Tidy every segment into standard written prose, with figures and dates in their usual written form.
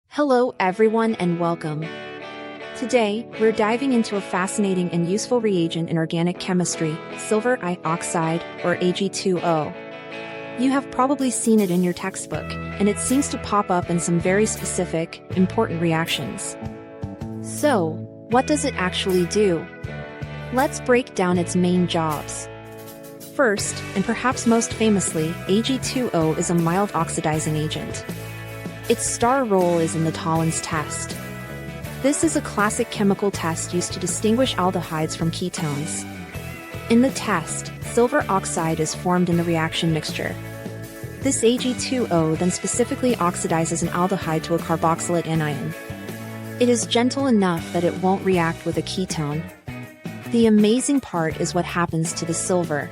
Hello everyone and welcome. Today, we're diving into a fascinating and useful reagent in organic chemistry, silver oxide, or Ag2O. You have probably seen it in your textbook, and it seems to pop up in some very specific, important reactions. So, what does it actually do? Let's break down its main jobs. First, and perhaps most famously, Ag2O is a mild oxidizing agent. Its star role is in the Tollens test. This is a classic chemical test used to distinguish aldehydes from ketones. In the test, silver oxide is formed in the reaction mixture. This Ag2O then specifically oxidizes an aldehyde to a carboxylic anion. It is gentle enough that it won't react with a ketone. The amazing part is what happens to the silver.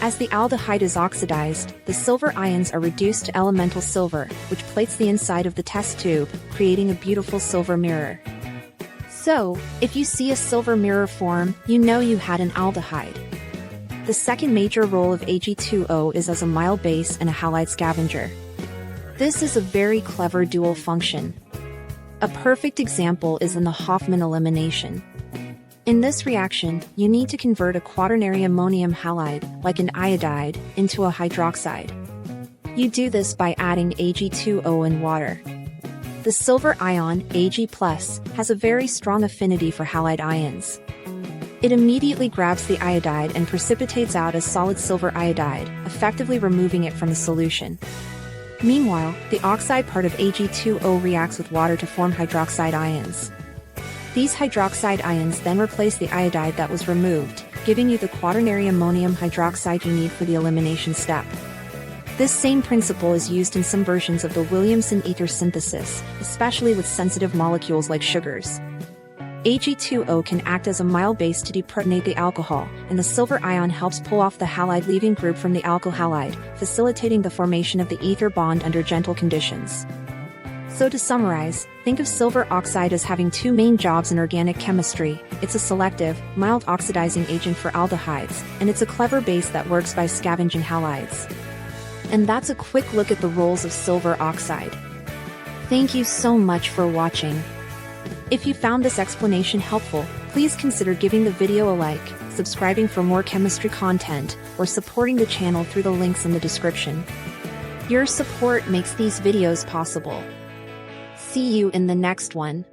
As the aldehyde is oxidized, the silver ions are reduced to elemental silver, which plates the inside of the test tube, creating a beautiful silver mirror. So, if you see a silver mirror form, you know you had an aldehyde. The second major role of Ag2O is as a mild base and a halide scavenger. This is a very clever dual function. A perfect example is in the Hofmann elimination. In this reaction, you need to convert a quaternary ammonium halide, like an iodide, into a hydroxide. You do this by adding Ag2O in water. The silver ion, Ag+, has a very strong affinity for halide ions. It immediately grabs the iodide and precipitates out as solid silver iodide, effectively removing it from the solution. Meanwhile, the oxide part of Ag2O reacts with water to form hydroxide ions. These hydroxide ions then replace the iodide that was removed, giving you the quaternary ammonium hydroxide you need for the elimination step. This same principle is used in some versions of the Williamson ether synthesis, especially with sensitive molecules like sugars. Ag2O can act as a mild base to deprotonate the alcohol, and the silver ion helps pull off the halide-leaving group from the alkyl halide, facilitating the formation of the ether bond under gentle conditions. So to summarize, think of silver oxide as having two main jobs in organic chemistry. It's a selective, mild oxidizing agent for aldehydes, and it's a clever base that works by scavenging halides. And that's a quick look at the roles of silver oxide. Thank you so much for watching. If you found this explanation helpful, please consider giving the video a like, subscribing for more chemistry content, or supporting the channel through the links in the description. Your support makes these videos possible. See you in the next one.